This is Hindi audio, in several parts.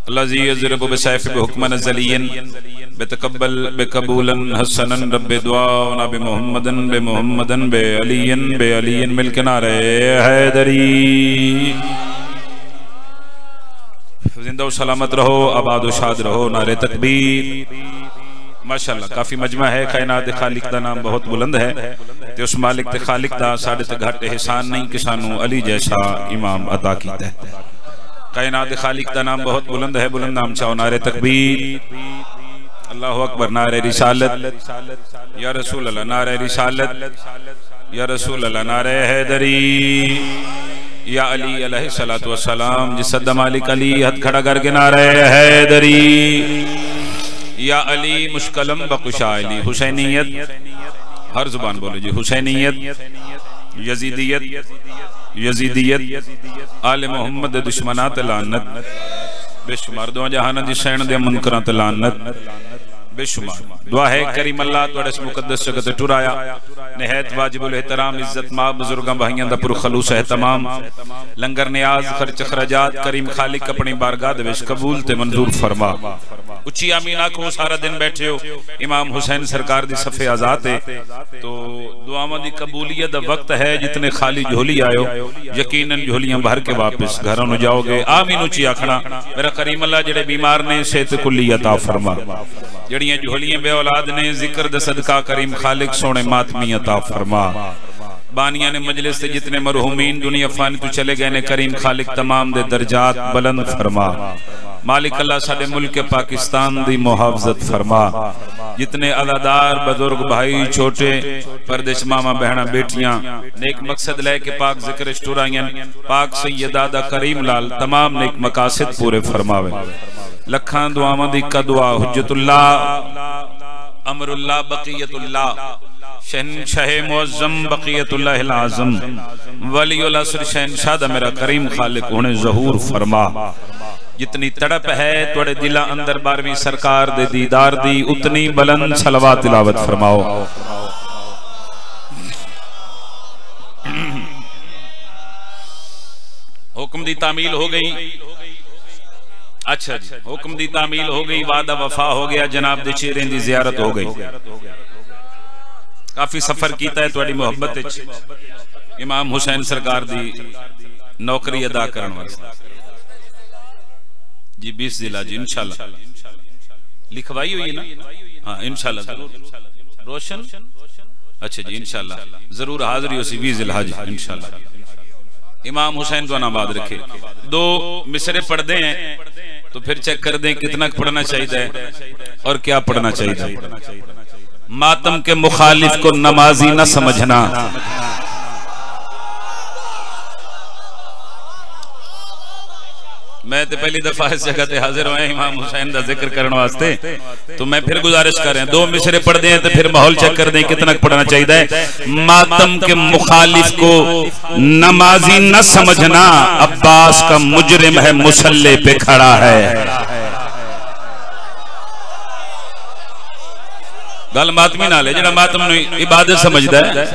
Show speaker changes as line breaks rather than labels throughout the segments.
अल्लाज़ी यज़रिबु बिसैफ़ि बिहुक्मन ज़लियन बेतकब्बल बेकबूलन हसनन रब्बे दुआना बिमुहम्मदन बेअलियन मिलके नारे हैदरी। जिंदा सलामत रहो, आबाद शाद रहो, नारे तकबीर। माशाअल्लाह काफी मजमा है। कायनात खालिक दा नाम बहुत बुलंद है ते उस मालिक ते खालिक दा साडे ते घट एहसान नहीं कि सानू अली जैसा इमाम अता कीता है। कायनात खालिक दा नाम बहुत बुलंद है, बुलंद नाम चाहो नारे तकबीर, अल्लाहु अकबर, नारे रिसालत या रसूल अल्लाह, नारे रिसालत या रसूल अल्लाह, नारे हैदरी या अली अलैहिस्सलातु वस्सलाम। जिस सद्दा मालिक अली हथ खड़ा करके नारे हैदरी या अली मुश्कलम बकुशा अली। हुसैनियत हर जुबान बोलो जी, हुसैनियत, यजीदियत, आले मोहम्मद दुश्मनात लानत बेशुमार, दो जहान दी सैन दे मुनकरात लानत बेशुमार। दुआ है करीम अल्लाह तुहाडे इस मुकद्दस जगह टुराया निहायत वाजिबुल एहतराम इज्जत मा बुजुर्गां भाइयां दा पुरखलूस है तमाम लंगर नियाज खर्च खराजात करीम खालिक अपनी बारगाह दे विच कबूल ते मंजूर फरमा। उच्ची आमीन आखो। सारा दिन बैठे हो, इमाम हुसैन सरकार दी सफ़े आजाद है तो दुआवां दी कबूलियत दा वक्त है। जितने खाली झोली आयो यकीनन झोलियां भर के वापस घरों नु जाओगे। आमीन उच्ची आखना। मेरा करीम अल्लाह जेड़े बीमार ने सेहत कुल्ली अता फरमा, जड़ियां झोलियां बे औलाद ने जिक्र द सदका करीम खालिक सोने मातमी अता फरमा। बानिया ने मजलिस से जितने मरहूमीन दुनिया फानी तो चले गए ने करीम खालिक तमाम दे दर्जात बुलंद फरमा। मालिक अल्लाह साडे मुल्क पाकिस्तान दी मुहाफजत फरमा। जितने अदादार बुजुर्ग भाई छोटे परदेश मामा बहना बेटियां नेक मकसद लेके पाक जिक्र स्टुरायन पाक सैयदा दा करीम लाल तमाम नेक मकासद पूरे फरमावे। लखां दुआवां दी कदुआ हुज्जतुल्लाह अमरुल्लाह बक़ियतुल्लाह शहनशाह मुअज़्ज़म बक़ियतुल्लाह आज़म वलीउल असर शहनशाह दा मेरा करीम खालिक उन्हें ज़हूर फरमा। जितनी तड़प है तुहाडे दिला अंदर 12वीं सरकार दे दीदार दी उतनी बुलंद सलवात तिलावत फरमाओ। हुक्म दी तामील हो गई। अच्छा जी, हुक्म दी तामील हो गई, वादा वफा हो गया, जनाब दे चेहरे दी जियारत हो गई। काफी सफर कीता है तुहाडी मोहब्बत विच इमाम हुसैन सरकार दी नौकरी अदा करन वास्ते जी। 20 जिला जी इंशाल्लाह लिखवाई हुई है ना? हाँ इंशाल्लाह रोशन। अच्छा जी इंशाल्लाह जरूर हाजिरी होसी 20 जिलहज इंशाल्लाह। इमाम हुसैन को नाबाद रखे। 2 मिसरे पढ़ते हैं तो फिर चेक कर दें कितना पढ़ना चाहिए और क्या पढ़ना चाहिए। मातम के मुखालिफ को नमाजी न समझना। मैं तो पहली दफा इस जगह पे हाजिर हुआ इमाम हुसैन का जिक्र करने वास्ते, तो मैं फिर गुजारिश कर रहे हैं 2 मिसरे पढ़ दें तो फिर माहौल चेक कर दें कितना पढ़ना चाहिए। मातम के मुखालिफ को नमाजी न समझना, अब्बास का मुजरिम है मुसल्ले पे खड़ा है। गल मातमी नाल है जेड़ा मातम नु इबादत समझदा है।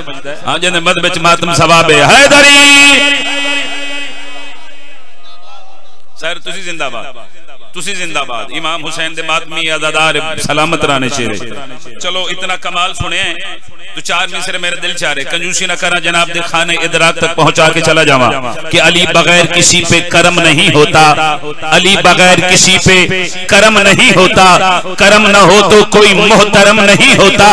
हां जिन्हें मद विच मातम सवाब है। हैदरी सर तुसी जिंदाबाद, तुसी जिंदाबाद। इमाम हुसैन दे मातमी अज़ादार सलामत रहने चेहरे। चलो इतना कमाल सुने तो 4 मिसरे मेरे दिल चाह रहे। कंजूसी न करा, जनाब दे खाने इदराक तक पहुंचा के चला जावा कि अली बगैर किसी पे करम नहीं होता, अली बगैर किसी पे करम नहीं होता, करम न हो तो कोई मोहतरम नहीं होता।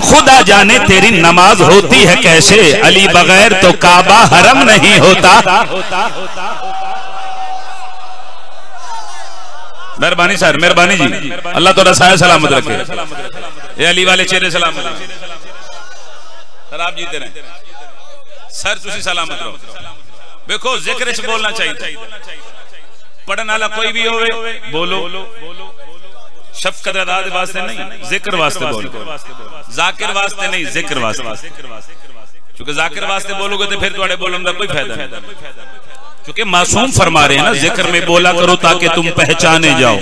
खुदा जाने तेरी नमाज होती है कैसे, अली बगैर तो काबा हरम नहीं होता। मेहरबानी सर, मेहरबानी जी, अल्लाह तोड़ा साया सलामत रखे। ये अली वाले चेहरे सलामत रखे। सर आप जीते रहे सर, तुसी सलामत रहो। देखो जिक्र च बोलना चाहिए। पढ़ने वाला कोई भी होवे बोलो, शफकत अदा वास्ते नहीं, जिक्र वास्ते बोलो। जाकिर वास्ते नहीं, जिक्र वास्ते। क्योंकि जाकिर वास्ते बोलोगे तो फिर तुम्हारे बोलने का कोई फायदा नहीं। क्योंकि मासूम फरमा रहे हैं ना, जिक्र में बोला करो ताकि तुम पहचाने जाओ।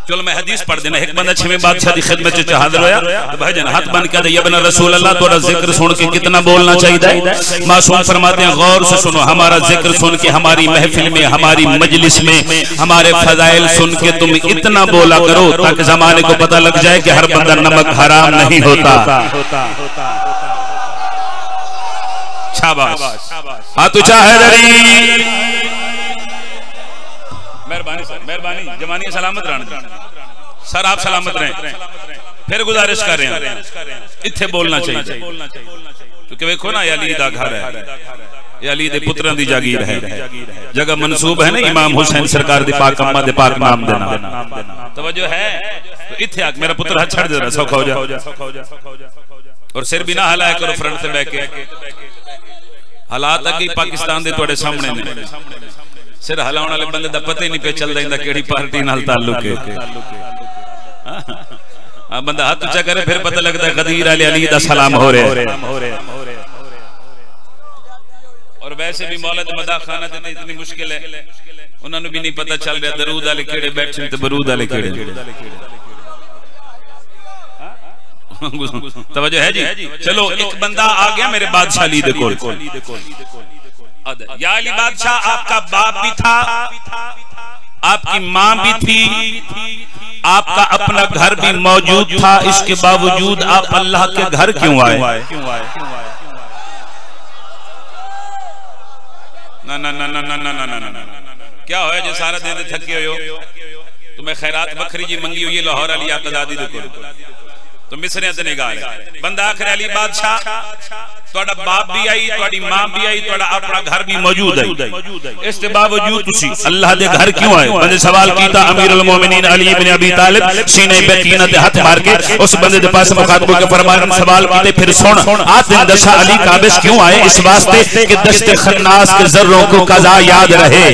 चलो मैं हदीस पढ़ देना। एक बंदा छवें बादशाह की खिदमत च हाजिर होया तो भाईजान हाथ बन के या बना रसूल अल्लाह तोड़ा जिक्र सुन के कितना बोलना चाहिए। मासूम फरमाते हैं गौर से सुनो, हमारा जिक्र सुन के, हमारी महफिल में, हमारी मजलिस में, हमारे फजाइल सुन के तुम इतना बोला करो ताकि जमाने को पता लग जाए कि हर बंदा नमक हराम नहीं होता। शाबाश, हाथ ऊंचा हैदरी। मेहरबानी सर, मेहरबानी, जमानी सलामत रहना सर, आप सलामत रहें। फिर गुजारिश कर रहे हैं इत्थे बोलना चाहिए क्योंकि देखो ना अली दा घर है, ये अली दे पुत्रां दी जागीर है, जगह मंसूब है ना इमाम हुसैन सरकार दी पाक अम्मा दे पाक नाम देना। तवज्जो है तो इत्थे आके मेरा पुत्र हाथ छड़ जरा सौखा हो जा और सिर भी ना हिलाया करो फ्रंट से बैठ के। हालात अगे पाकिस्तान दे तुहाडे सामने ने, सिर हिलाने वाले बंदे दा पता ही नहीं पे चलदा इंदा केड़ी पार्टी नाल ताल्लुक है। हां बंदा हाथ ऊंचा करे फिर पता लगदा गदीर अली दा सलाम हो रहा है। और वैसे भी मौलद मदा खाना ते इतनी मुश्किल है, उन्होंने भी नहीं पता चल रहा दरूद वाले केड़े बैठे ते बरूद वाले केड़े। तवज्जो है जी। चलो एक बंदा आ गया मेरे बादशाह अली दे कोल, या अली बादशाह आपका बाप भी था, आपकी मां भी थी, आपका अपना घर भी मौजूद था, इसके बावजूद आप अल्लाह के घर क्यों आए? ना ना ना ना ना ना ना ना, क्या होया जो सारा दिन थके हो? तुम्हें खैरात बकरी जी मंगी हुई है लाहौर अली आज़ादी दे कोल, तो मिसरियां ते नहीं गा रहे। बंदा आखिर अली बादशाह तुहाडा बाप भी आई, तुहाडी मां भी आई, तुहाडा अपना घर भी मौजूद है, इसके बावजूद तुसी अल्लाह दे घर क्यों आए? बंदे सवाल कीता अमीरुल मोमिनीन अली इब्न अबी तालिब सीने बकीना ते हाथ मार के उस बंदे दे पास मुखातब के फरमाया सवाल कीते फिर सुन आज दिन दशा अली काबिश क्यों आए? इस वास्ते कि दश्त खन्नास के जर्रों को कज़ा याद रहे।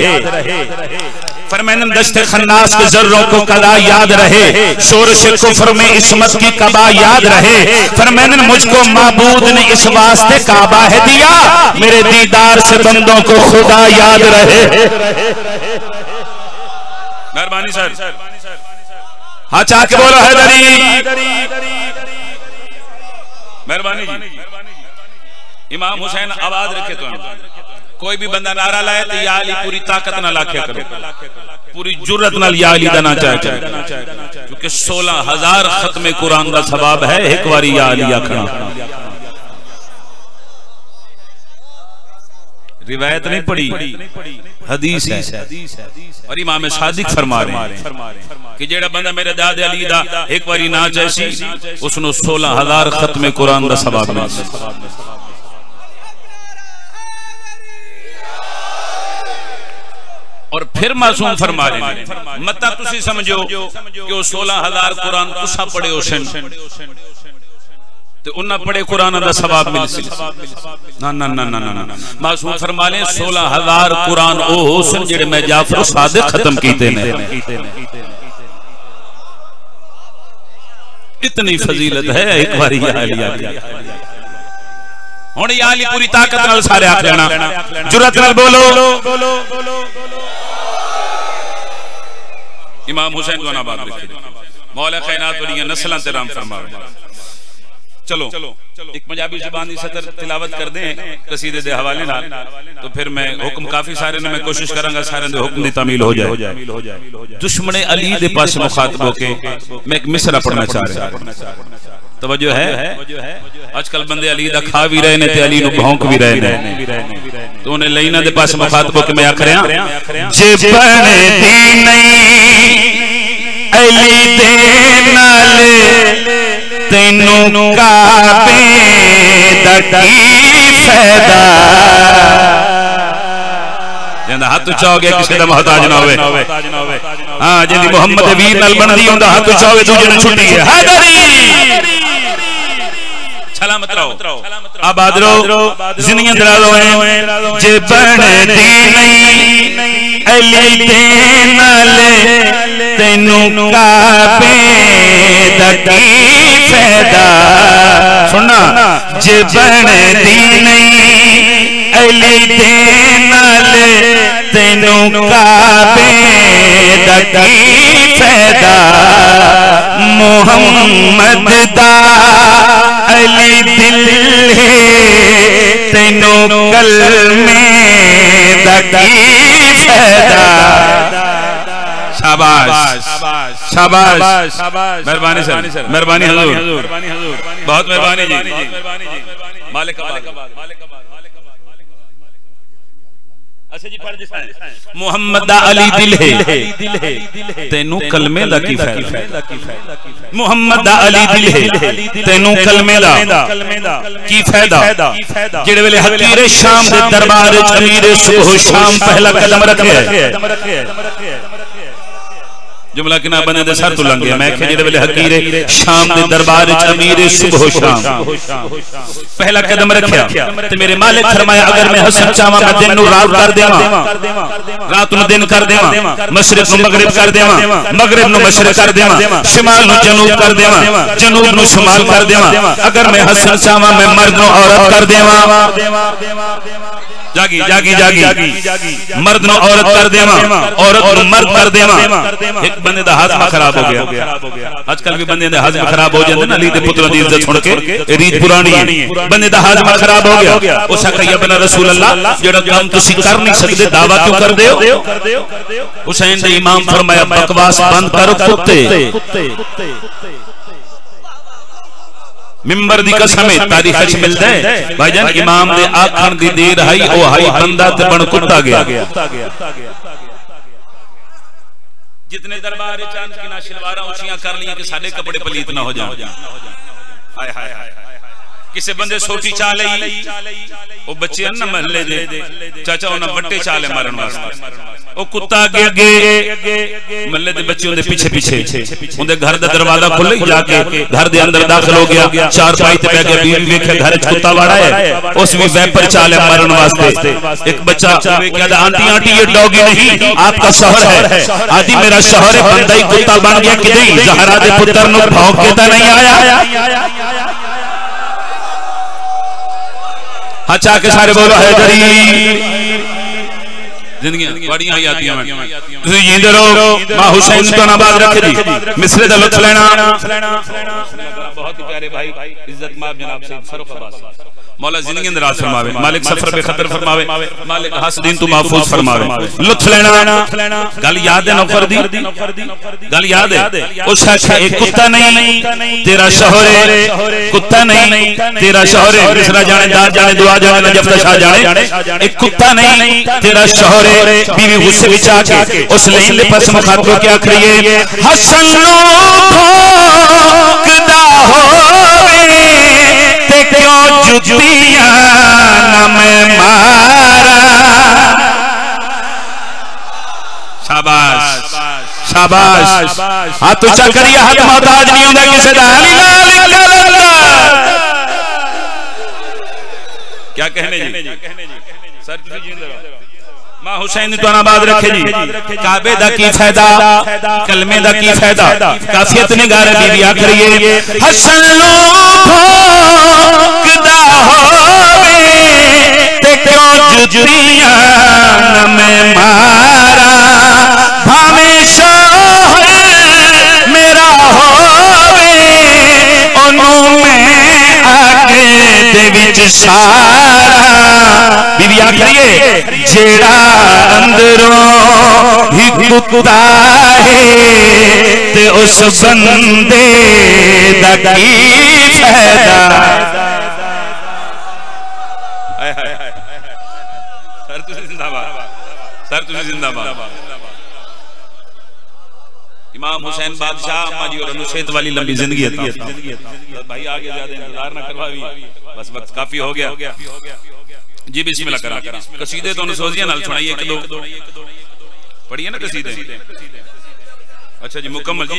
फरमाया दश्त खन्नास के जर्रों को कदा याद रहे, शोरश कुफ्र में इस्मत की कबा याद रहे। फरमाया मुझको माबूद ने इस वास्ते काबा है दिया, मेरे दीदार से बंदों को खुदा याद रहे। मेहरबानी सर, हाँ चाह के बोलो हैदरी। मेहरबानी जी। इमाम हुसैन आवाज रखे तो कोई भी बंदा नारा लाए तो या अली पूरी ताकत ना लाखे करो, पूरी जुर्रत नाल या अली देना चाहे, क्योंकि 16,000 खत्मे कुरान का सवाब है एक बारी या अली आखना। रिवायत नहीं पढ़ी, हदीस है। और इमाम सादिक फरमा रहे हैं कि जेड़ा बंदा मेरे दादे अली दा एक बारी ना चाहे उसनो 16,000 खत्मे कुरान का सवाब मिलता। और फिर मासूम फरमा रहे हैं मता तुसी समझो कि 16,000 कुरान तुसा पढ़े हो सन तो उन्ना पढ़े कुरान दा सवाब मिल सी। ना ना ना ना ना, मासूम फरमा ले 16,000 कुरान ओ हो सन जेड़े मैं जाफर सादिक खत्म कीते ने। इतनी फजीलत है एक बारी या अली आके हुण या अली पूरी ताकत नाल सारे आख लेना, जुरत नाल बोलो। इमाम हुसैन को ना बात रखे, मौला कायनात वाली नस्लां ते राम फरमावे। चलो एक पंजाबी ज़ुबानी सतर तिलावत कर दें कसीदे दे हवाले नाल, तो फिर मैं हुक्म काफी सारे ने मैं कोशिश करांगा सारे दे हुक्म दी तामील हो जाए। दुश्मने अली दे पास मुखातब होके मैं एक मिसरा पढ़ना चाह रहा। तवज्जो है, आजकल बंदे अली दा खा भी रहे ने ते अली नु भौंक भी रहे ने, तो उन्हें लईना दे पास मुखातब होके मैं आख रहा जे बने दी नहीं अली दे नाल तेनू काबे दा की फायदा। जिंदा हाथ ऊंचा हो गया किसी दा मोहताज ना होवे, हां जिंदी मोहम्मद वीर नाल बनदी हुंदा हाथ ऊंचा होवे दूजे ने छुट्टी है। हैदरी सलामत रहो, आबाद रहो, जिंदगी दराज होए। जे बनदी नहीं अली दे नाल तेनू काबे दा की फायदा। सुनना जे बनदी नहीं अली दे नाल तेनू काबे दा की फैदा मोहम्मद दा अली दिल है तेनू कलमे दा की फैदा। शाबाश शाबाश मेहरबानी सर, मेहरबानी हुजूर, बहुत मेहरबानी जी। मालिक अच्छा जी पढ़ दिसा मोहम्मद दा अली दिल है तेनू कलमे दा की फायदा। मोहम्मद दा अली दिल है तेनू कलमे दा की फायदा। जेड़े वेले हकीरे शाम दे दरबार च अमीर सुबह शाम पहला कदम रखे जुमला किना बंदे दे सर तो लंघ गया। मैं कि जेड़े वेले हकीरे शाम दे दरबार च अमीर सुबह शाम पहला कदम रखया ते मेरे मालिक फरमाया अगर मैं हसन चावा मैं दिन नु रात कर देवा, रात नु दिन कर देवा, मशरिक नु मगरिब कर देवा, मगरिब नु मशरिक कर देवा, शिमाल नु जनूब कर देवा, जनूब नु शुमाल कर देवा। अगर मैं हसन चावा मैं मर्द नु औरत कर देवा, जागी जागी जागी मर्द नु औरत कर देवा, औरत नु मर्द कर देवा। एक बंदे दा हाजमा खराब हो गया। आजकल भी बंदे दे हाजमा खराब हो जांदे ना, अली दे पुत्रों दी इज्जत सुन के रीत पुरानी है। बंदे दा हाजमा खराब हो गया। उस कहिया बना रसूल अल्लाह जेड़ा काम तुसी कर नहीं सकदे दावा क्यों कर दे हो? हुसैन दे इमाम फरमाया बकवास बंद करो कुत्ते। मिंबर दी कसम है तारीख च मिलदा है भाईजान इमाम दे आखण दी देर आई ओ हाई बंदा ते बन कुत्ता गया। जितने दरबार चांद की ना शलवारा ऊंचियां कर लिया कि साडे कपड़े पलीत ना हो जाए। हाय हाय किसे बंदे सोटी चा लई ओ बच्चे न महल्ले दे चाचा उन्हां बट्टे चा ले मारन वास्ते ओ कुत्ता अगे अगे महल्ले दे बच्चे उनदे पीछे पीछे उनदे घर दा दरवाजा खुले जाके घर दे अंदर दाखिल हो गया। चार पाई ते बैठ गया बीवी वेखे घर च कुत्ता वाड़ा है उस भी वैपर चा ले मारन वास्ते। एक बच्चा कहता आंटी आंटी ये डॉगी नहीं आपका शौहर है। आदि मेरा शौहर है बंदा ही कुत्ता बन गया कि नहीं? ज़हरा दे पुत्र नु भौंक के ता नहीं आया। अच्छा के सारे बोलो हैदरी जिंदगी बड़ियां ही आती हैं। तुसी जींदे रहो मां हुसैन तो नवाज रखे दी मिसरे दा लुत्फ लेना। बहुत ही प्यारे भाई इज्जत माब जनाब सैयद फरूख अब्बास मौला जिंदगी अंदराज फरमावे, मालिक सफर पे खतर फरमावे, मालिक हसदीन तू महफूज फरमावे। लुत्फ लेना गल याद है नौकर दी गल याद है उस आखा एक कुत्ता नहीं तेरा शौहर है, कुत्ता नहीं तेरा शौहर है। मिसरा जाने दार जाने दुआ जाने नजफ शाह जाने एक कुत्ता नहीं तेरा शौहर है। बीवी गुस्से विच आके उस लेन ले पास मुखातब क्या करिए हसन नु भोकदा होवे ते क्यों जुतियां न मैं मारा। शाबाश शाबाश हाथ ऊंचा करिए हाथ मोहताज नहीं होता किसी दा। क्या कहने जी सर किसी जींदे रहो मां हुसैन तो आबाद रखे जी। काबे दा की फायदा कलमे दा की फायदा काफियत निगार बीबी आखरिए हसन नु भोकदा होवे ते क्यों जुतियां न मैं मारा। भावे शौहर मेरा होवे ओनू मैं आगे दे विच सारा। बीबी आखरिए जेड़ा अंदरों ही कुत्ता है ते उस बंदे दा की फायदा। सर तुसी जिंदाबाद, सर तुसी जिंदाबाद। इमाम हुसैन बादशाह अम्मा जी और अनुसेत वाली लंबी जिंदगी अता भाई आगे ज्यादा इंतजार ना करवावी बस वक्त काफी हो गया जी। बिस्मिल्लाह करा कसीदे तो सोजिया नाल सुनाइए एक दो पढ़िए ना कसीदे। अच्छा जी मुकम्मल जी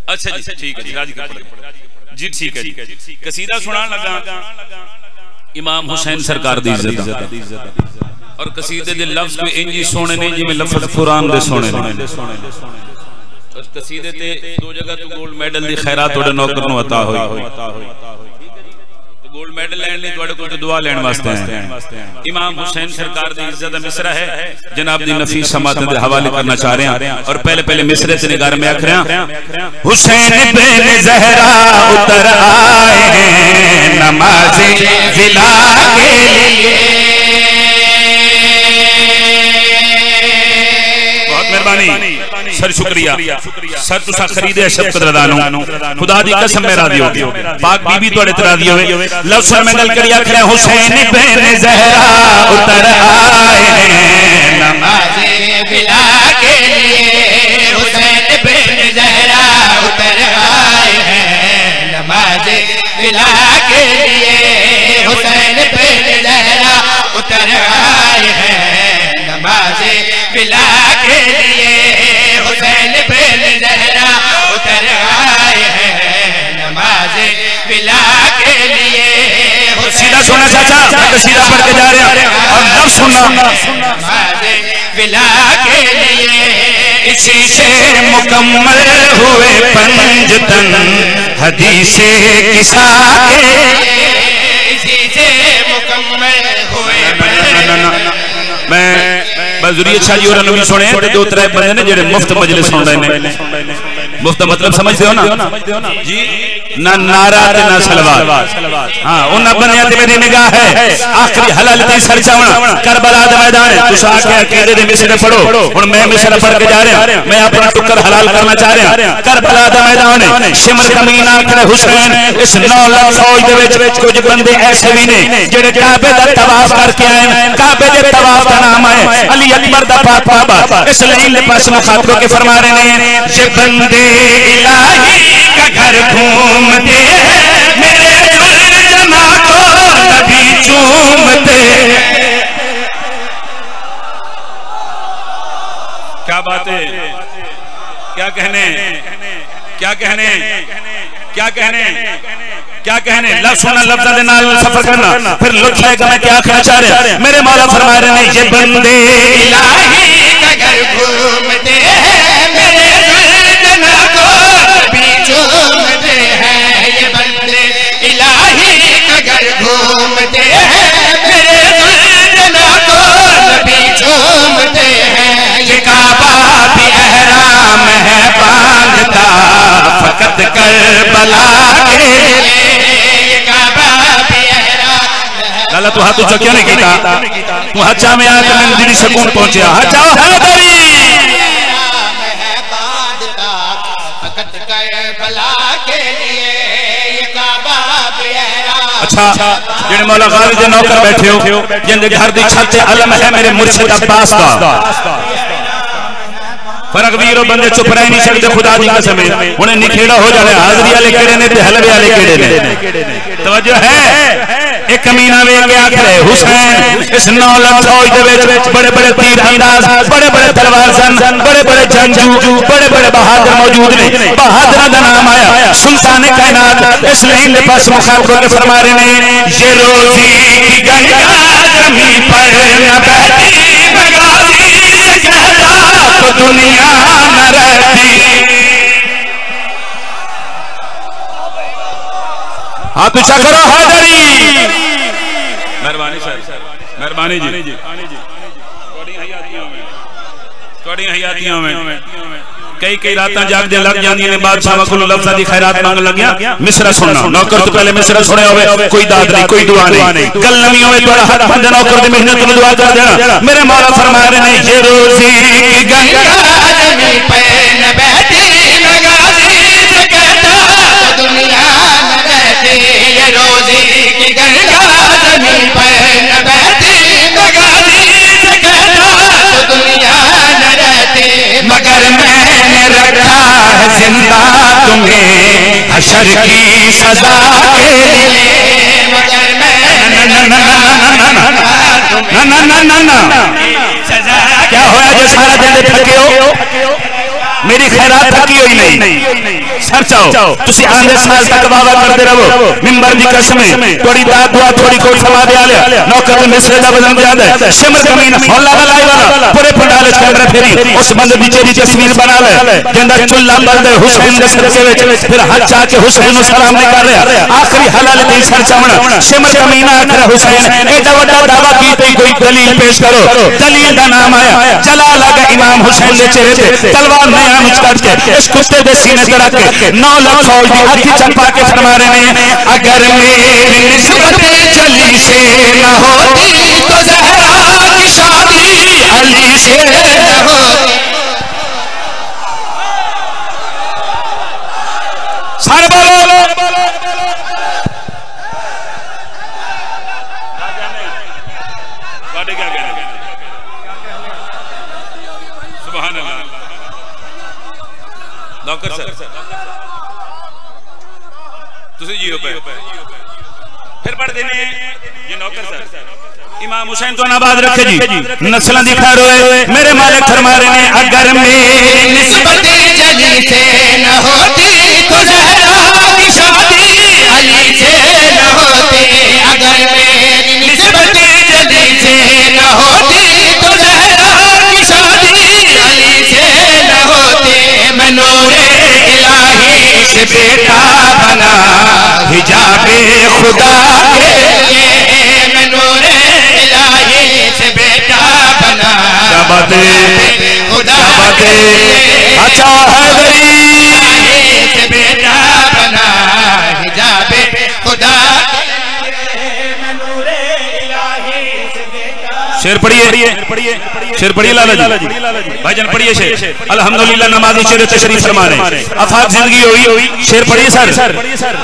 अच्छा जी ठीक है जी राजी कर जी ठीक है जी। कसीदा सुनान लगा इमाम हुसैन सरकार दी इज्जत और कसीदे दे लफ्ज में इंजी सोने ने जिवें लफ्ज कुरान दे सोने ने। उस कसीदे ते दो जगह तो गोल्ड मेडल दी खैरात तोड़े नौकर नु अता होई। गोल्ड मेडल लैंड नहीं थोड़े को तो दुआ लेने वास्ते हैं। इमाम हुसैन सरकार दी इज्जत मिसरा है जनाब दी नफीस समात दे हवाले करना चाह रहे हैं और पहले मिसरे से निगार में आख रहे हैं हुसैन बिन ज़हरा उतर आए हैं नमाज़े जिला के लिए। बहुत मेहरबानी सर शुक्रिया सर तुसा खरीदे शब्द रदानो खुदा दी कसम मेरा दियो पाक बीबी तोड़े तरा दियो लफ्ज़ में गल करिया करे हुसैन बिन ज़हरा उतर आए हैं नमाज़े बिला के लिए। हुसैन बिन ज़हरा उतर आए हैं नमाज़े बिला के लिए। हुसैन बिन ज़हरा उतर आए हैं नमाज़े बिला के लिए। हुसैन बिन ज़हरा उतर आए हैं नमाज़े बिला के लिए। सीधा सुनना चाचा मैं सीधा पढ़ के जा रहे हैं और लफ्ज़ सुनना नमाज़े बिला के लिए। इसी से मुकम्मल हुए पंजतन हदीसे किसा के। इसी से मुकम्मल हुए मैं बजुरी अच्छा जी और नबी सुने ते दो त्रै बंदे ने जेड़े मुफ्त मजलिस सुन रहे ने। मुफ्त मतलब समझते हो ना जी ना नारा ते ना सलवार। हां उन्हां बंदियां ते मेरी निगाह है आखिरी हलाल ते सर चावना करबला दा मैदान है तुसा आके अकीदे दे मिसरे पढ़ो हुन मैं मिसरा पढ़ के जा रहा मैं अपना टुकर हलाल करना चाह रहा करबला दा मैदान है शिमर कमीन आखरे हुसैन इस 9 लाख फौज दे विच कुछ बंदे ऐसे भी ने जेड़े काबे दा तवाफ करके आए काबे दे तवाफ दा नाम है अली अकबर दा पाक बाबा इसलिए इन पास मुखातबों के फरमा रहे हैं ये बंदे इलाही का घर घूमते मेरे जना को नबी चूमते। क्या बात है क्या कहने क्या कहने क्या कहने क्या कहने लफ्ज़ सुनना लफ्ज़ों के नाल सफर करना फिर लुत्फ है कि मैं क्या कहना चाह रहा मेरे मौला फरमा रहे हैं ये बंदे इलाही का घर घूमते हैं मेरे जना को नबी चूमते हैं। ये बंदे इलाही का घर घूमते हैं मेरे जना को नबी चूमते हैं। ये काबा भी एहराम है बांधता फकत करबला के लिए। लाला तू हाथ ऊंचा क्यों नहीं कीता तू हजा में आके मैंने दिली सुकून पहुंचा हजा हैदरी अच्छा जेने मौला गालिब दे नौकर बैठे हो जिंदे घर दी छत ते अलम है मेरे मुर्शिद अब्बास दा फर्क वीरो बंदे चुप रह नहीं सकते खुदा दी कसम है हुने निखेड़ा हो जाने हाजरी वाले केड़े ने ते हलवे वाले केड़े ने तवज्जो है एक कमीना वे के आखरे हुसैन इस 9 लाख फौज दे विच बड़े बड़े तीर अंदाज बड़े बड़े तलवार सन बड़े बड़े जंगजू बड़े बड़े बहादुर मौजूद ने बहादुर दा नाम आया सुल्तान कायनात इसलिए इन पास मुखातब के फरमा रहे ने ये रोजी की गंगा जमी पर न बहती बगाती से कहता तो दुनिया न रहती। हाथ ऊंचा करो हैदरी मेहरबानी सर मेहरबानी जी थोड़ी हयातियों में कई कई रातां जागदे लग जांदी ने बादशाह को लफ्ज़ां दी खैरात मांग लग्या मिसरा सुनना नौकर तो पहले मिसरा सुने होवे कोई दाद नहीं कोई दुआ नहीं गल नवी होवे तोड़ा हाथ बंद नौकर दी मेहनत नु दुआ कर देना मेरे मौला फरमा रहे हैं ये रोजी की गंगा जमी पे न बहती नगाजी से कहता दुनिया न रहती। ये रोजी की गंगा जमी पे न बहती नगाजी से कहता दुनिया न रहती। मगर मैंने रखा है जिंदा तुम्हें हशर की सजा के लिए। मगर क्या होया जो सारा दिन थके हो मेरी खैरात थकी हुई नहीं सर चाओ तुसी आंदे साल तक वादा करते रहो मिंबर दी कसम थोड़ी दात दुआ थोड़ी कोई समा दे आले नौकर दे मिसरे दा वजन ज्यादा है शिमर कमीना हौला लाई वाला पूरे पंडाल च कैमरा फेरी उस बंदे दी चेहरी तस्वीर बना ले जंदा चुल्ला बंदे हुसैन दे सदके विच फिर हाथ चा के हुसैन नु सलाम नहीं कर रहा आखिरी हलाल दी सर चावना शिमर कमीना आखिर हुसैन एडा बड़ा दावा कीते कोई दलील पेश करो दलील दा नाम आया जलाल आगा इमाम हुसैन दे चेहरे ते तलवार नया मुचकाट के इस कुत्ते दे सीने ते रख के 9 लाख फौज दी अखी चंपा के फरमा रहे हैं अगर मेरी निस्बत चली से न होती तो ज़हरा की शादी अली से न होती सारे बोलो बाटे क्या कहना सुभान अल्लाह नौकर सर तुझे जी पे फिर पढ़ देने ये नौकर सर इमाम हुसैन तो आबाद रखे जी नस्ल दी खैर होए मेरे मालिक फरमा रहे हैं अगर मेरी निस्बत जली से न होती तो ज़हरा की शादी अली से न होती अगर मेरी निस्बत जली से न होती तो ज़हरा की शादी अली से न होती मैं नूरे इलाही से बेटा बना हिजाबे खुदा के मैं नूरे इलाही से बेटा बना बाते खुदा के अच्छा हैदरी से बेटा बना हिजाबे खुदा मैं नूरे इलाही से बेटा शेर पढ़िए शेर पढ़िए लाला जी भाईजान पढ़िए शेर अल्हम्दुलिल्लाह नमाजी शेर तशरीफ फरमा रहे आफाक जिंदगी हुई शेर पढ़िए सर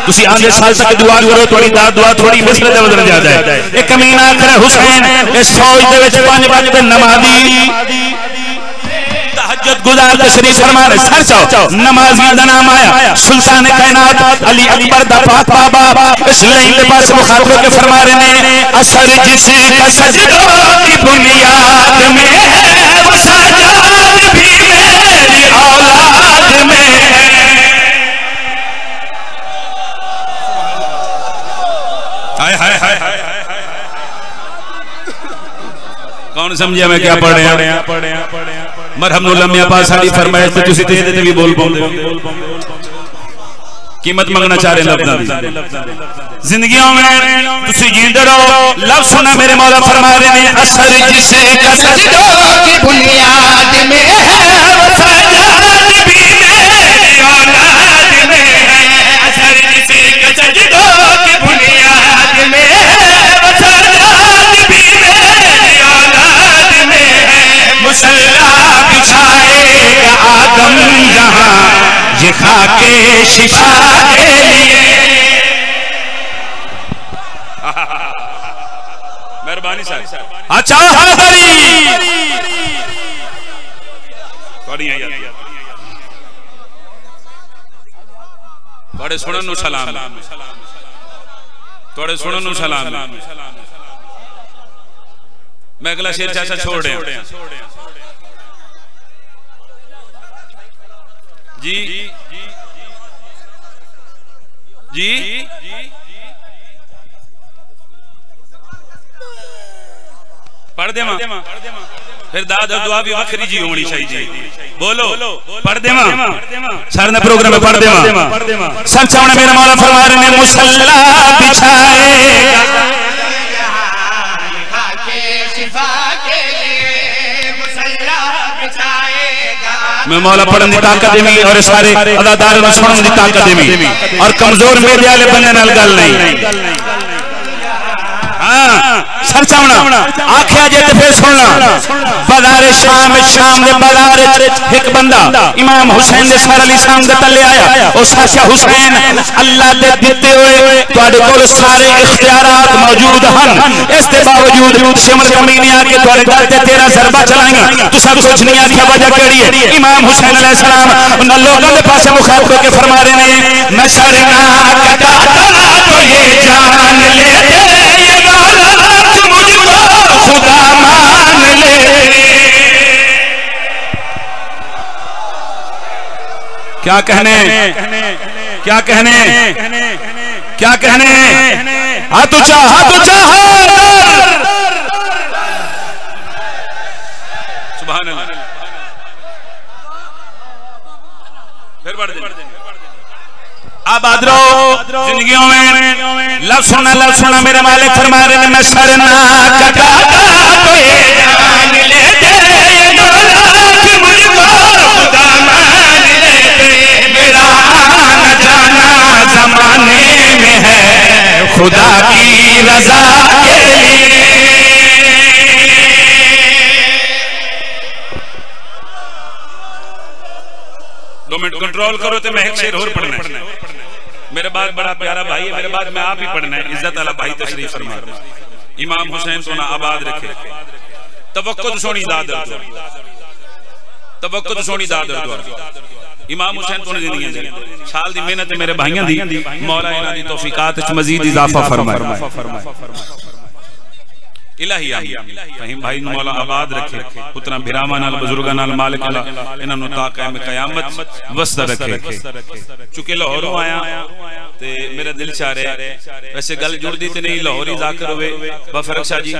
तुसी आंदे साल तक दुआ करो थोड़ी दात दुआ थोड़ी मिसरे दे वजन ज्यादा है एक कमीना आखिर हुसैन इस फौज दे विच 5 वक्त नमाजी तहज्जुद गुजार तशरीफ फरमा रहे सर चाओ नमाजी दा नाम आया सुल्तान कायनात अली अकबर दा पाक बाबा इस लाइन के पास मुखातब के फरमा रहे हैं असर जिसका सजदों की बुनियाद में है वो सजाद भी मेरी औलाद में हाय हाय हाय कौन समझिया मैं क्या पढ़ रहे हैं मरहमनुल्लाह पास साड़ी फरमाइश तो तुसी दे देते भी बोल पाਉਂਦੇ कीमत मंगना चाह रहे लफ्ज़ां दी जिंदगियों में तुसी जींदे रहो लफ्ज़ सुना मेरे मौला फरमा रहे हैं असर जिसे का सजदों की बुनियाद में है वो सजाद भी मेरी औलाद में है असर जिसे का सजदों की बुनियाद में है वो सजाद भी मेरी औलाद में है मुसल्ला बिछाएगा आदम यहाँ ये खाके शिफा के लिए मेहरबानी साहब अच्छा हैदरी थोड़ी आई बड़े सुनन नु सलाम थोड़े सुनन नु सलाम मैं अगला शेर चाचा छोड़ रहे हैं जी जी पढ़ दे मां फिर दाद और दुआ भी वखरी जी होनी चाहिए बोलो पढ़ दे मां सर ने प्रोग्राम में पढ़ दे मां सर चावने मेरा मौला फरमा रहे हैं मुसल्ला बिछाएगा खाके शिफा के लिए मुसल्ला बिछाएगा मैं मौला पढ़न दी ताकत देमी और सारे अदादार नु सुनन दी ताकत देमी और कमजोर मेरे वाले बंदे नाल गल नहीं हां सर चावना आखिया जे ते फिर सुनना बाजार शाम दे बाजार एक बंदा इमाम हुसैन दे सर अली शाम दे तले आया ओ साशा हुसैन अल्लाह दे दिते होए ਤੁਹਾਡੇ ਕੋਲ सारे इख्तियारात मौजूद हैं इसके बावजूद शिमर कमीने आके ਤੁਹਾਡੇ घर ते 13 ज़रबा चलाएंगे तो सब कुछ नहीं आखिया वजह केड़ी है इमाम हुसैन अलैहि सलाम उन लोगों के पास मुखातब के फरमा रहे हैं मैं शरना कटा तो ये जान ले ये मुझको खुदा मान ले क्या कहने, क्या कहने, क्या कहने। हाथ ऊंचा, हाथ ऊंचा, सुभान अल्लाह। फिर बढ़ देंगे। आबाद रहो जिंदगियों में। लव सुना मेरे मालिक फरमा रहे हैं, मैं सर ना कटा तो ये जान ले दे कि मुझको खुदा मान ले दे। मेरा आना जाना जमाने में है खुदा की रजा के लिए। 2 मिनट कंट्रोल करो तो मैं एक शेर और पढ़ना है। मेरे बाद बड़ा प्यारा भाई है, मेरे बाद में आप ही पढ़ना है। इज्जत वाला भाई तशरीफ फरमा। इमाम हुसैन सोना आबाद रखे। तवक्कुत सोनी दादर, तवक्कुत सोनी दादर। इमाम हुसैन तो जिंदगी दे साल दी मेहनत मेरे भाइयों दी, मौला इन्हां दी तौफीकात विच मजीद इजाफा फरमाए। इलाही फहीम भाई मौला आबाद रखे, पुत्रा भिरावां नाल बुजुर्गां नाल मालिक इन्हां नूं ता कायम कयामत वसदा रखे। चुके लाहौरों आया ते मेरा दिल चाह रहा है, वैसे गल जुड़दी ते नहीं, लाहौर ही जाकर होवे बफरक शाह जी।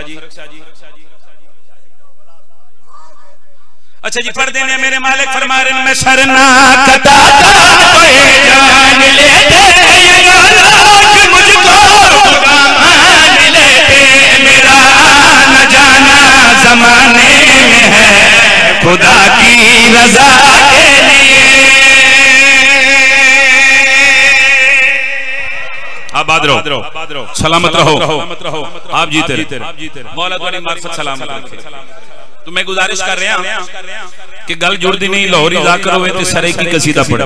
अच्छा जी पढ़ देने मेरे मालिक फरमा रहे, मैं सर ना कटा तो ये जान ले दे मुझको खुदा मान ले दे। मेरा आना जाना जमाने में है खुदा की रजा के लिए। आबाद रहो, सलामत रहो, आप जीते रहो। मौला तुम्हारी मार्फत सलामत रखे। तो मैं गुजारिश कर रहा हूं कि गल जुड़ती नहीं, लाहौरी जाकर हुए तो सरे की कसीदा पढ़।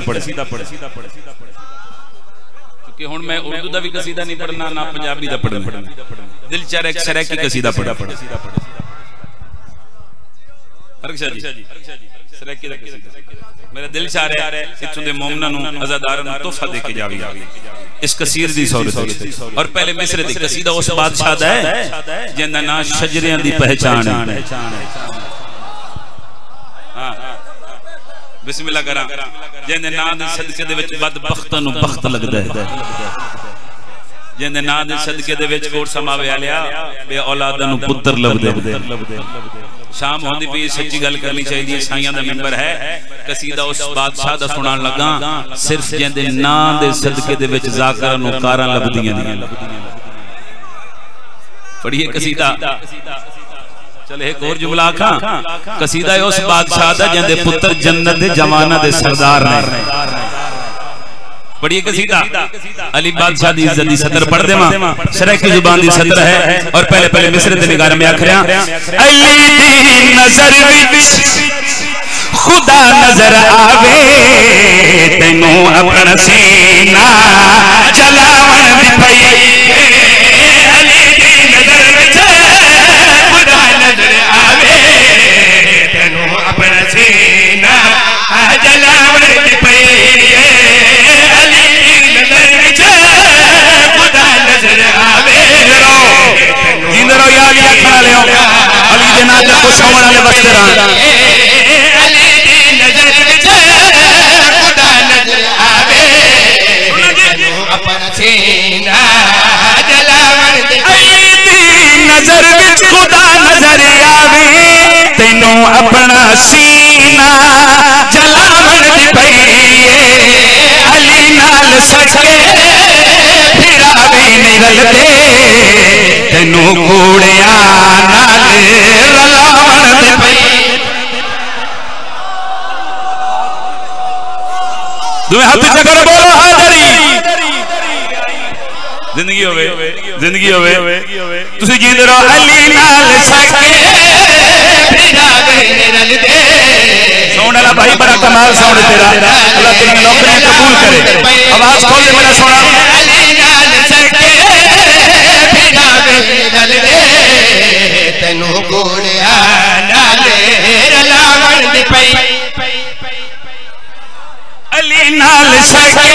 क्योंकि हुण मैं उर्दू का भी कसीदा नहीं पढ़ना, ना पंजाबी का पढ़ना। दिल चाह रहा सरे की कसीदा पढ़। मेरा दिल चाह रहा है इत्थों दे मोमनां नूं अज़ादारां नूं तोहफा दे के जावी इस कसीर दी सहूलत। और पहले मिसरे दी कसीदा उस बादशाह दा है जिंदा नाम शजरियां दी पहचान है। हां बिस्मिल्लाह करा। जिंदे नाम दे सदके दे विच बदबख्तां नूं बख्त लगदा है। जिंदे नाम दे सदके दे विच कोट समावे आलिया बे औलादां नूं पुत्र लभदे। शाम होंदी पई सच्ची गल करनी चाहिए। साईयां दा मिंबर है, कसीदा उस बादशाह दा सुनान लगा सिर्फ जिंदे नाम दे सदके दे विच ज़ाकिरां नूं कारां लभदियां ने। पढ़िए कसीदा। चल एक और जुमला आखा, कसीदा उस बादशाह दा जिंदे पुत्र जन्नत दे जवाना दे सरदार ने। पढ़िए कसीदा। अली बादशाह दी इज्जत दी सतर पढ़ देवा, शरह की जुबान दी सतर है। और पहले पहले मिसरे दे निगार में आखरिया, अली दी नजर विच खुदा नजर आवे, तैनू अपना सीना जलावन दी पई। अली दी नजर विच खुदा नजर आवे, तैनू अपना सीना जलावन दी पई। इंदरो याद रखना ले अली दे नाम ते खुश होने वाले वक्त रहा। अली दी नजर विच खुदा नजर आवे, तैनू अपना सीना जलावन दे। अली दी नजर विच खुदा नजर आवे, तैनू अपना सीना जलावन दी पई। अली नाल सके फिरावे नहीं रलदे, तैनू कूड़िया नाल रलावन दे पई। दुए हाथ चकर बोलो हाजरी। जिंदगी होवे, जिंदगी होवे, तुसी जींदे रहो। अली नाल सके फिरावे नहीं रलदे। सोने वाला भाई बड़ा कमाल साउंड तेरा, अल्लाह तेरी नौकरी कबूल करे। आवाज खोल दे मेरा सोना। अली नाल सके फिरावे नहीं रलदे, तैनू कोड़िया नाल रलावन दी पई। अली नाल सके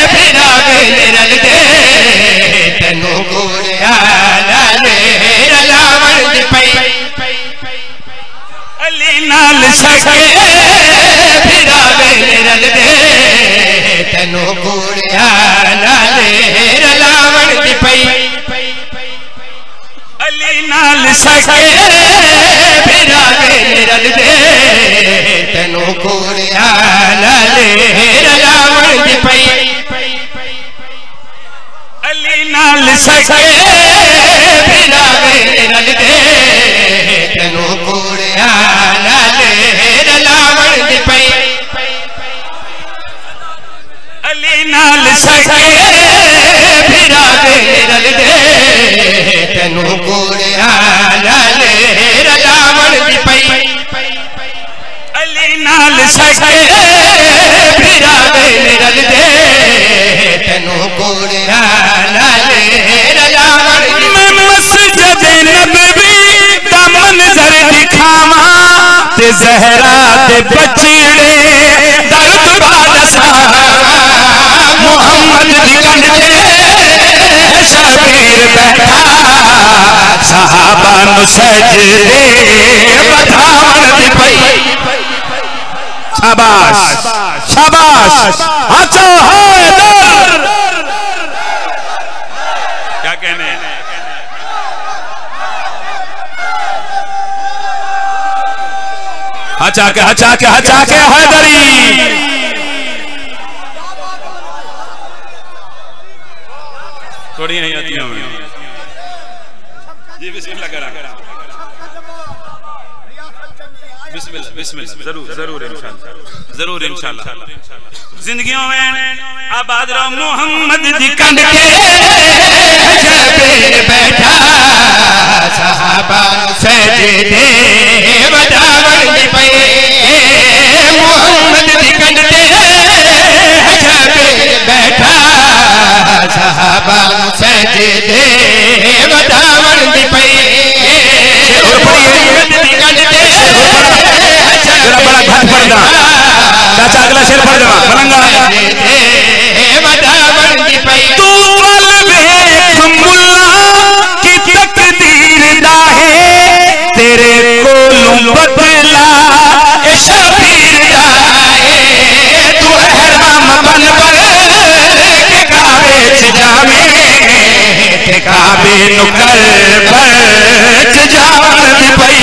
फिरावे नहीं रलदे, तैनू कोड़िया नाल रलावन दी पई। अली नाल सके फिरावे नहीं रलदे, अली नाल सके फिरावे रल दे तेनू कोड़िया लाले रलावण दी पई अली नाल सके फिरावे रल दे तेनू कोड़िया लाले रलावण दी पई अली नाल सके फिरावे रल दे तेनू कोड़िया लाले रलावण दी पई अली नाल सके फिरावे रल दे तेनू कोड़िया लाले रलावण दी मैं मस्जिद नबवी दा मंजर दिखावा ते ज़हरा ते बचड़े दर्द बादसा मोहम्मद दी कंधे शबीर बैठा सहाबा नु सजदे बधावन दी पई शाबाश शाबाश अच्छा हैदर क्या कहने हचा के हैदरी थोड़ी नहीं आती हूँ जी बिस्मिल्लाह करा बिस्मिल्लाह बिस्मिल्लाह जरूर इंशाल्लाह जिंदगियों में आबाद रहो मोहम्मद दी कंध के शबीर बैठा सहाबा सजदे बधावन दी पई मोहम्मद दी कंध के शबीर बैठा सहाबा सजदे बधावन दी पई मोहम्मद दी कंध के जरा बड़ा घाट पड़ जा चाचा अगला शेर पढ़ देवा मलंगा बधावन दी पई तू वल वेख मुल्ला की तकदीर दा है तेरे कोलों बदला ए शबीर दा है तू हराम बन के काबे च जावे ते काबे नु कर च जावन दी पई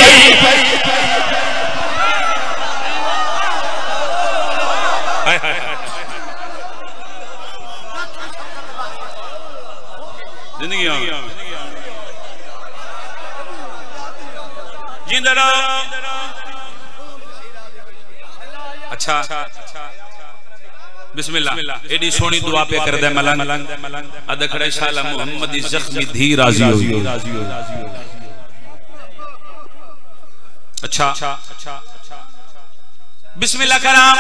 अच्छा बिस्मिल्लाह एडी सोनी दुआ पे कर दे मलंग अदखड़े शाला मोहम्मद जख्मी धी राजी हो अच्छा बिस्मिल्लाह कराम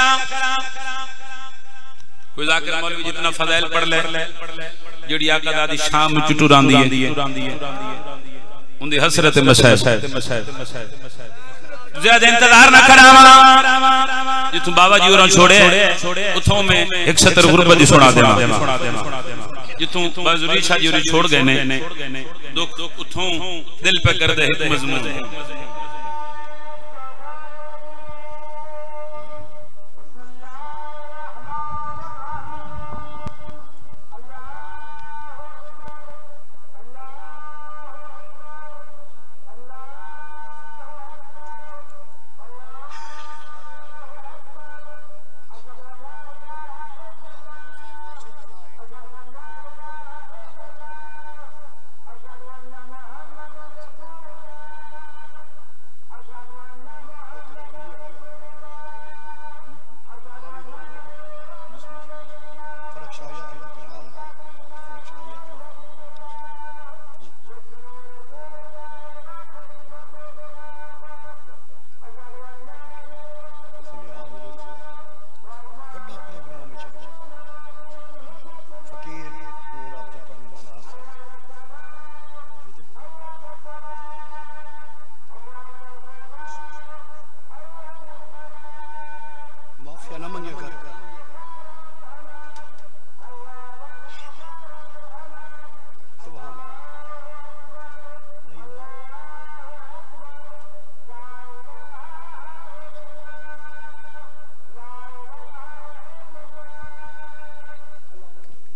कोई जाकिर मौलवी जितना फज़ाइल पढ़ ले जेड़ी आका दी शाम चुटुरांदी है उनदी हसरत मसाइब ज्यादा इंतजार ना करावा जिथु बाबा जी और छोड़े उथों में एक सतर गुरबत दी सुना देवा जिथु बाजुरी शाह जी छोड़ गए ने दुख उथों दिल पे कर दे एक मजमून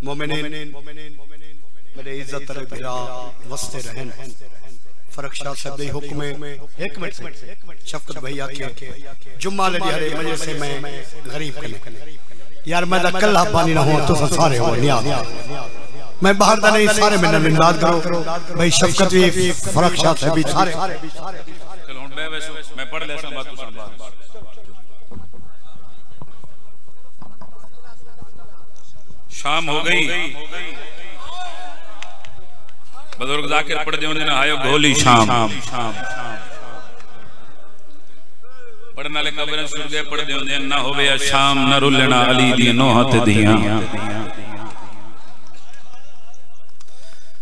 मोमिनीन
मेरे इज्जत रे भिरा वसते रहन। फरक शाह साहब दे हुक्म एक मिनट शफकत भैया के जुम्मा ले हरे मजे से मैं गरीब कने यार मैं दा कल्ला पानी ना हो तो सारे हो निया मैं बाहर दा नहीं सारे मैंने मिन्नत करो भाई शफकत भी फरक शाह साहब भी सारे
चलो हुन बैसो मैं पढ़ लेसा बात तुम बात शाम हो गई बुजुर्ग जाकिर पढ़ दे ना आयो गोली शाम पढ़ने वाले कब्र सुर गए पढ़ दे ना होवे शाम न रुलना अली दी नोहत दियां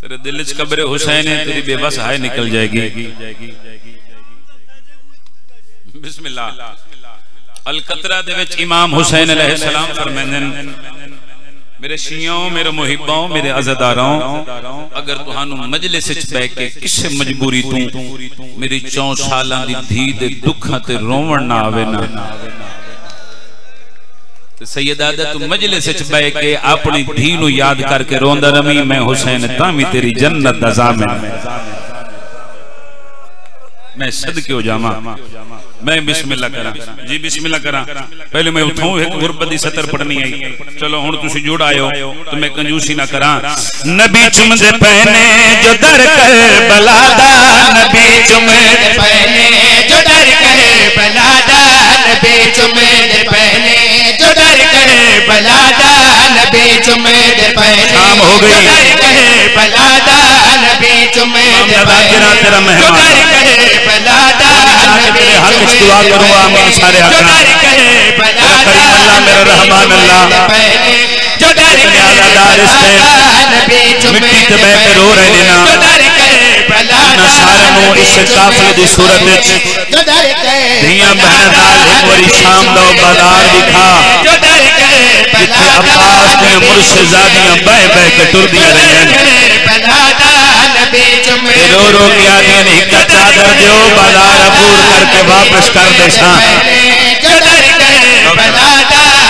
तेरे दिल च कब्र हुसैन है तेरी बेबस हाय निकल जाएगी। बिस्मिल्लाह अल कतरा दे विच इमाम हुसैन अलैहिस्सलाम फरमांदे मेरे शियों मेरे मुहिब्बों मेरे अज़ादारों अगर तुहानू मजलिस विच बैठ के किसे मजबूरी तू मेरी 4 सालां दी धी दे दुखां ते रोवण ना आवे ना ते सैयदा तू मजलिस विच बैठ के अपनी धी नू याद करके रोंदा रवी मैं हुसैन तां भी तेरी जन्नत दा ज़ामिन मैं सदके हो जावा। मैं बिस्मिल्लाह करा जी बिस्मिल्लाह करा पहले मैं उठाऊं एक गुरबत दी सतर पढ़नी आई। चलो हुन तुसी जुड़ आयो तो मैं कंजूसी ना करा। नबी चुमदे पहने जो दर कर बलादा नबी चुमदे पहने जो दर कर बलादा नबी चुमदे पहने जो दर कर बलादा नबी चुमदे पहने शाम हो गई बलादा नबी चुमदे पहने तेरा मेहमान बलादा नबी दुआ करूंगा आमीन सारे आका करीम अल्लाह मेरा रहमान अल्लाह जो डर के आज़ादार इस मिट्टी ते बैठ के रो रहे ने ना ना सारे नु इस काफले दी सूरत विच धियां बहन नाल एक बारी शाम दा बाजार दिखा जिथे अब्बास ने मुर्शिदादियां बह बह के टुरदियां रहियां रो रो के आदमी ने एक चादर दियो बाजार अबूर करके वापस कर दे सा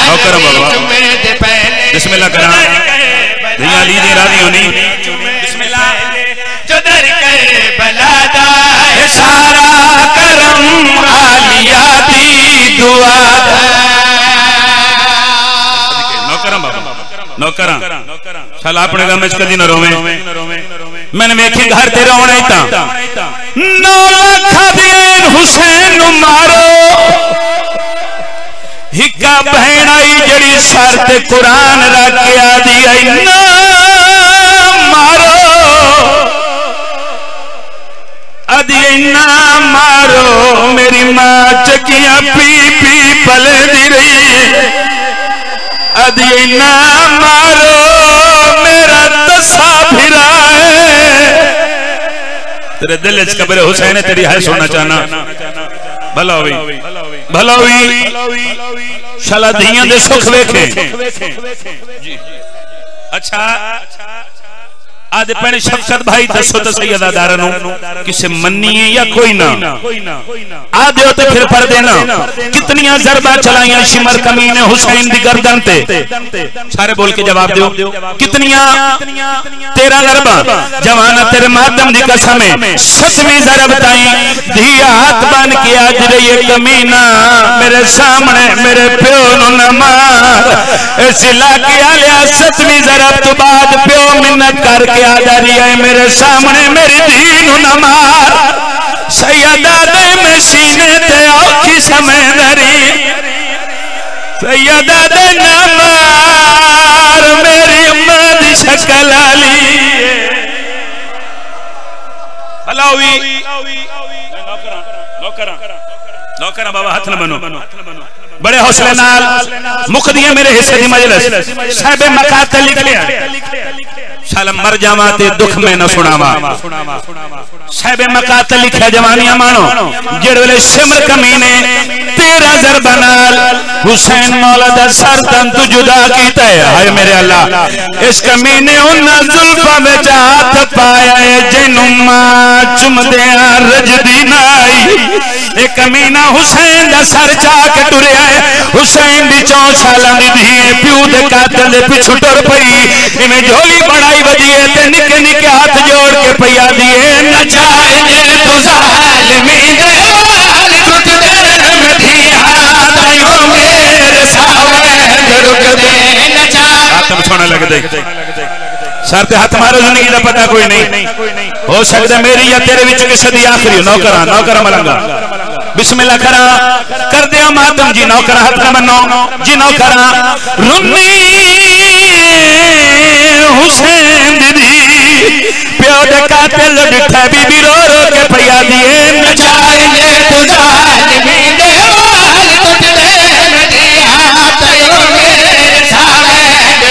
नौकर बाबा बिस्मिल्लाह करा धियां ली दी राजी होनी बिस्मिल्लाह जो दर के बलादा सारा करम आलिया दी दुआ नौकर बाबा नौकर चल अपने गम च कदी न रोवे मैंने वेखी घर ते रोना ही ता 9 लाख दीन हुसैन नु मारो हिक्का बहन आई जड़ी सर ते कुरान रख के आदी आई ना मारो आदी ना मारो मेरी मां चकियां पी पी पलदी रही आदी ना मारो मेरा दसा फिरा तेरे दिल च कब्र हुसैन है तेरी है सुनना चाहना भला हुई शाला धियां दे सुख वेखे अच्छा आदे पैने शफकत भाई दसो तो सैयदा दारा नु किसे मन्नी है या कोई ना आदे हो तो फिर पढ़ देना कितनियां ज़रबा चलाइयां शिमर कमीने हुसैन दी गर्दन ते सारे बोल के जवाब दो कितनियां 13 ज़रबा जवाना तेरे मातम दी कसम है 7वीं ज़रब ताई धिया हाथ बन के आज रही कमीना मेरे सामने मेरे प्यो नु न मार सिला के आलिया 7वीं ज़रब तो बाद प्यो मिन्नत करके आदारी है मेरे सामने मेरी दीन न मार सैयदा दे में सीने ते औखी समय दरी सैयदा दे न मार मेरी अम्मा दी शक्ल आली हलावी नौकरा बाबा हाथ न बनो बड़े हौसले नाल मुख दिए मेरे हिस्से दी मजलिस साहिब मकात लिख लिया शाला मर जावा ते दुख में न सुनावा साहिब मकात लिखा जवानियां मानो जेड़े वेले सिमर कमीने तेरा जरबनाल हुसैन मौला दा सर तन तू जुदा कीता है। हाय मेरे अल्लाह इस कमीने उन्हां जुल्फां विच हाथ पाया है जिन्नू मां चुमदियां रजदी ना आई। एक कमीना हुसैन दा सर चा के टुरिया है। हुसैन दी 4 सालां दी धी प्यू दे कातल दे पिछू टुर पई। इवें झोली बनाई वदी है ते निके निके हाथ जोड़ के पैया दिए नचाए तू जालिमी दे वाल टुट दे मधिया तायो मेरे सावे रुक दे नचा। आत्म सोना लग दे सर ते हाथ मारो जिंदगी दा पता कोई नहीं हो सकदा मेरी या तेरे विच किसे दी आखिरी नौकरा मलंगा बिस्मिल्लाह करा कर दे मातम जी नौकरा हाथ न बनो जी नौकरा रुन्नी हुसैन दीदी प्यो दे कातिल डिठा बीबी रो रो के पैया दिए नचाएंगे तू जालिमी दे वाल टुट दे मधिया तायो मेरे सावे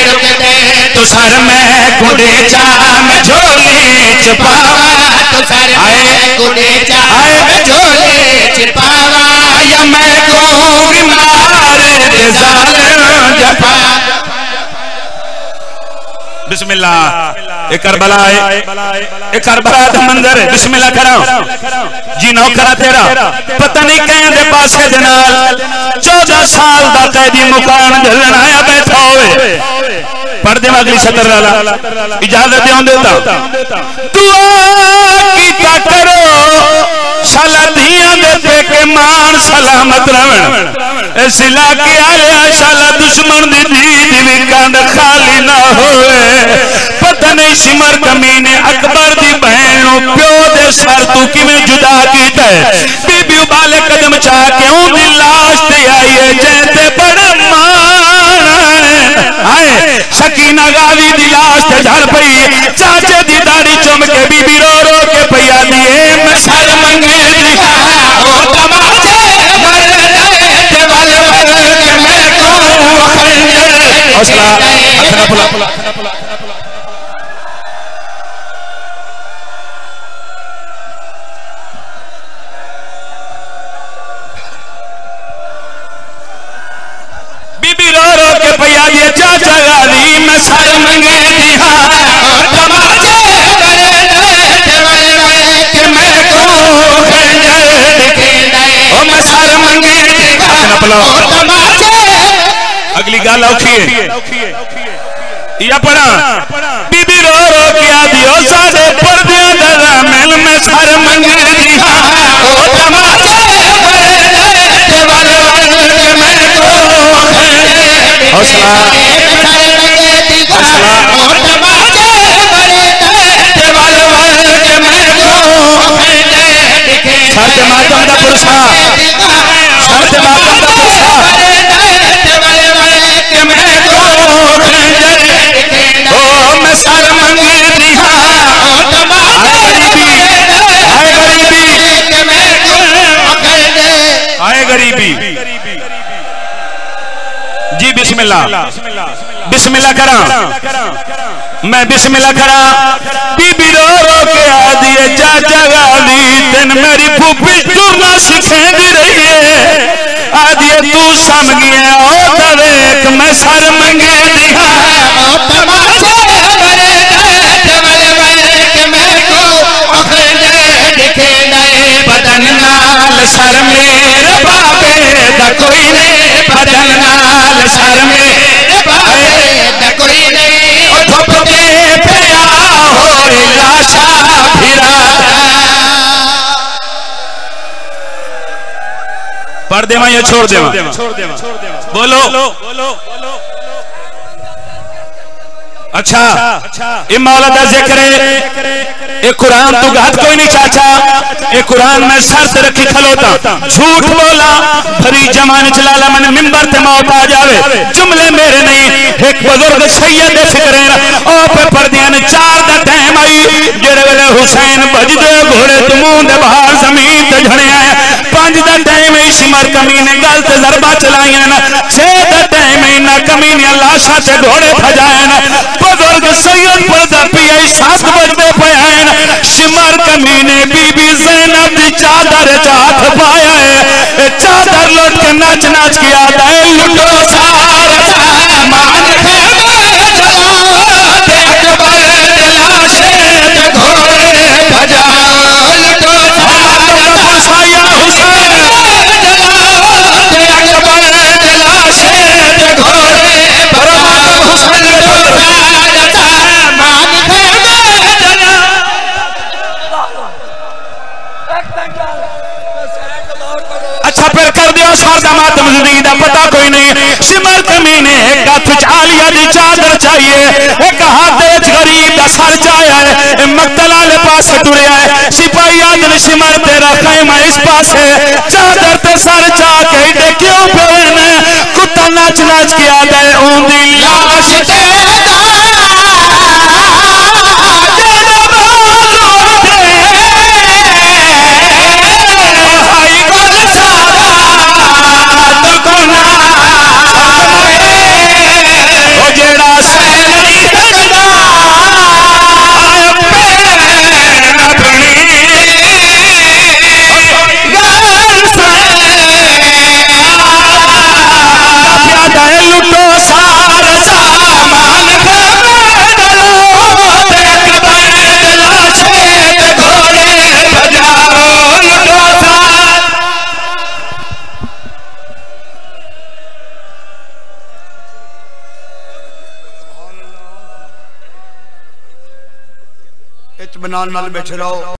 रुक दे तो सर में कुड़े चा मैं झोली छुपावा तो सर में कुड़े चा मैं झोली छुपावा या मैं को बीमार दे जालिम जफा। बिस्मिल्लाह एक करबला दा मंजर है। बिस्मिल्लाह करा जी नौकरा तेरा पता नहीं कहीं दे पासे दे नाल 14 साल दा कैदी मुकान झलन आया बैठा होवे पढ़ दे अगली सतर वाला इजाजत देओ देता दुआ कीता करो साला धियां दे पेके मान सलामत रहन सिला के आया साला दुश्मन दी दी भी कंड खाली ना होए। पता नहीं सिमर कमीने अकबर दी बहन नु प्यो दे सर तू किवें जुदा कीता है। बीबी उबाले कदम चा के उदी लाश ते आई है जैते बड़ा मान हाय सकीना गावी दी लाश ते झड़ पई चाचे दी दाढ़ी चुम के बीबी रो रो के पैया दिए मैं सर मंगे दिखा ओ तमाचे मर जाए ते वल के मैं को खंजर हौसला अपना पुला बीबी रो रो के पैया दिए चाचा गाली मैं सर मंगे दिहा तमाचे मर जाए ते वल के मैं को खंजर ओ मैं सर मंगे दिहा तमाचे। अगली गाल औखी है या पढ़ा बीबी रो रो के आदियो साडे पर्दे दा महल में सर मंगे दिहा ओ तमाचे मर जाए ते वल के मैं को हौसला सर मंगे दिहा ओ तमाचे मर जाए ते वल के मैं को सर ते मातम दा पुरसा सर ते मातम दा पुरसा सर मंगे दिहा आए गरीबी जी बिस्मिल्लाह करा मैं बिस्मिल्लाह करा बीबी रो रो के आ दिए चाचा गाली तेन मेरी फूफी टूरना सिखेंदी रही है आ दिए तू सम गया ओ तवेक मैं सर मंगे दिहा तमाचे मरे जाए ते वल के मैं को अखंडे दिखे नए बदन नाल सर मेरे बाबे दा कोई नहीं बदन नाल सर मेरे बाबे दा कोई नहीं ओ धुप के पिया होए लाशा फिरा। पढ़ देवा या छोड़ देवा बोलो अच्छा ये मौला दा जिक्र है ये कुरान तू घात कोई नहीं चाचा ये कुरान में शर्त रखी खलोता झूठ बोला भरी जमान चलाला मैंने मिंबर ते मौत आ जावे जुमले मेरे नहीं एक बुजुर्ग सैयद फिक्रेन ओ पे पर्दियां ने 4 दा टाइम आई जेड़े वेले हुसैन भजदे घोड़े ते मुंह दे बाहर जमीन ते झड़िया है 5 दा टाइम है सिमर कमीने गलत ज़रबा चलाईन 6 दा टाइम है ना कमीने लाशा ते घोड़े भजायन बुजुर्ग सैयद पर्दा पिया 7 बजदे पयान सिमर कमीने बीबी ज़ैनब दी चादर च हाथ पाया है चादर लुट नाच किया है लुटो सारा सामान अच्छा फिर कर दिया सादा मातम जिंदगी का पता कोई नहीं सिमर कमीने एक हाथ चालिया दी चादर चाहिए एक हाथ गरीब का सर चाया है मक्तल वाले पास टुरया है सिपाही आदन सिमर तेरा खैमा इस पास है चादर ते सर चा के क्यों पे कुत्ता नाच नाच के आता है ऊंधी लाश
इत्मीनान नाल बैठे रहो।